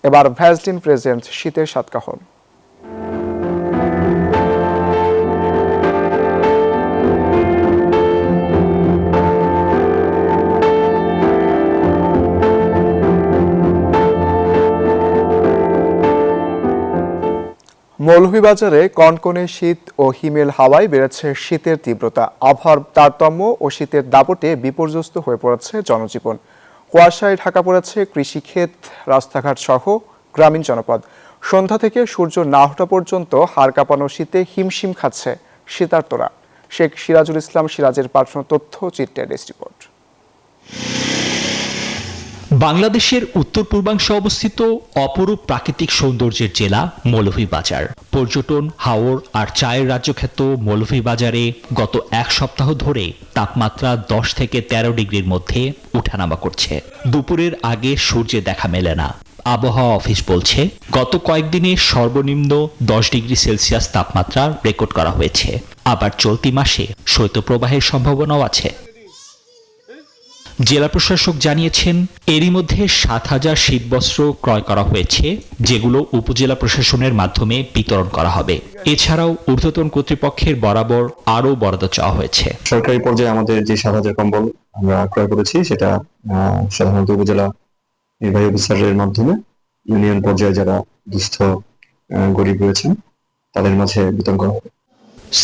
এবার Vaseline present শীতের সাতকাহন। মৌলভীবাজারে কনকনে শীত ও হিমেল হাওয়ায় বেড়েছে শীতের তীব্রতা। আবহাওয়ার তারতম্য ও শীতের দাপটে বিপর্যস্ত হয়ে পড়েছে জনজীবন। কুয়াশায় ঢাকা পড়েছে কৃষিক্ষেত, রাস্তাঘাট সহ গ্রামীণ জনপদ। সন্ধ্যা থেকে সূর্য না ওঠা পর্যন্ত হাড় কাঁপানো শীতে হিমশিম খাচ্ছে শীতার্তরা। শেখ সিরাজুল ইসলাম সিরাজের পাঠানো তথ্য চিত্রের ডেস্ক রিপোর্ট। বাংলাদেশের উত্তর পূর্বাংশে অবস্থিত অপরূপ প্রাকৃতিক সৌন্দর্যের জেলা মৌলভীবাজার। পর্যটন, হাওর আর চায়ের রাজ্যখ্যাত মৌলভীবাজারে গত এক সপ্তাহ ধরে তাপমাত্রা 10 থেকে 13 ডিগ্রির মধ্যে উঠানামা করছে। দুপুরের আগে সূর্যের দেখা মেলে না। আবহাওয়া অফিস বলছে, গত কয়েকদিনে সর্বনিম্ন 10 ডিগ্রি সেলসিয়াস তাপমাত্রা রেকর্ড করা হয়েছে। আবার চলতি মাসে শৈত্যপ্রবাহের সম্ভাবনাও আছে। জেলা প্রশাসক জানিয়েছেন, এরই মধ্যে 7,000 শীতবস্ত্র ক্রয় করা হয়েছে, যেগুলো উপজেলা প্রশাসনের মাধ্যমে বিতরণ করা হবে। এছাড়াও ঊর্ধ্বতন কর্তৃপক্ষের বরাবর আরও বরাদ্দ চাওয়া হয়েছে। সরকারি পর্যায়ে আমাদের যে 7,000 কম্বল আমরা ক্রয় করেছি, সেটা সাধারণত উপজেলা নির্বাহী অফিসারের মাধ্যমে ইউনিয়ন পর্যায়ে যারা দুস্থ গরিব রয়েছেন তাদের মাঝে বিতরণ করা হবে।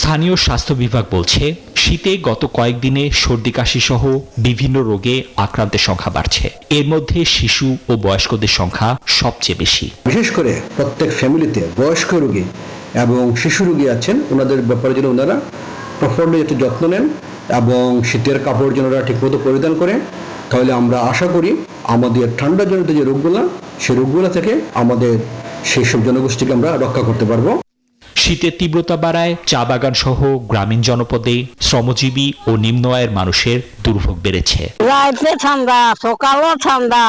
স্থানীয় স্বাস্থ্য বিভাগ বলছে, শীতে গত কয়েকদিনে সর্দি কাশি সহ বিভিন্ন রোগে আক্রান্তের সংখ্যা বাড়ছে। এর মধ্যে শিশু ও বয়স্কদের সংখ্যা সবচেয়ে বেশি। বিশেষ করে প্রত্যেক ফ্যামিলিতে বয়স্ক রোগী এবং শিশু রোগী আছেন, ওনাদের ব্যাপারে যেন ওনারা প্রপারলি একটু যত্ন নেন এবং শীতের কাপড় যেন ওরা ঠিকমতো পরিধান করে, তাহলে আমরা আশা করি আমাদের ঠান্ডাজনিত যে রোগগুলো, সেই রোগগুলো থেকে আমাদের সেই সব জনগোষ্ঠীকে আমরা রক্ষা করতে পারবো। শীতের তীব্রতা বাড়ায় চা বাগান সহ গ্রামীণ জনপদে শ্রমজীবী ও নিম্ন আয়ের মানুষের দুর্ভোগ বেড়েছে। রাতে ঠান্ডা, সকালও ঠান্ডা,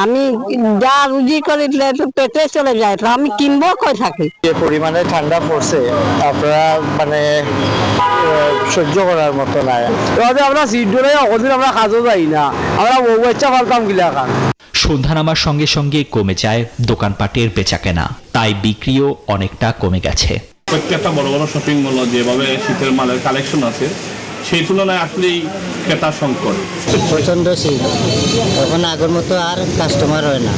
আমি যা রুজি করি পেটে চলে যায়, তো আমি কিনবো কই থাকি। যে পরিমাণে ঠান্ডা পড়ছে আপনারা সহ্য করার মতো নাই। তবে আমরা সিট ধরে ওদিন আমরা কাজও যাই না, আমরা বউ বাচ্চা পারতাম গিলা খান। সন্ধ্যা নামার সঙ্গে সঙ্গে কমে যায় দোকানপাটের বেচাকেনা, তাই বিক্রিও অনেকটা কমে গেছে। প্রত্যেকটা বড় বড় শপিং মল যেভাবে শীতের মালের কালেকশন আছে, সেই তুলনায় আসলেই ক্রেতা সংকট। প্রচন্ড শীত, এখন আগের মতো আর কাস্টমার হয় না।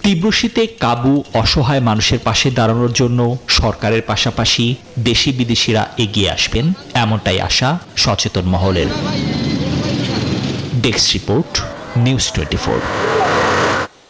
তীব্র শীতে কাবু অসহায় মানুষের পাশে দাঁড়ানোর জন্য সরকারের পাশাপাশি দেশি বিদেশিরা এগিয়ে আসবেন, এমনটাই আশা সচেতন মহলের। Desk report, news 24।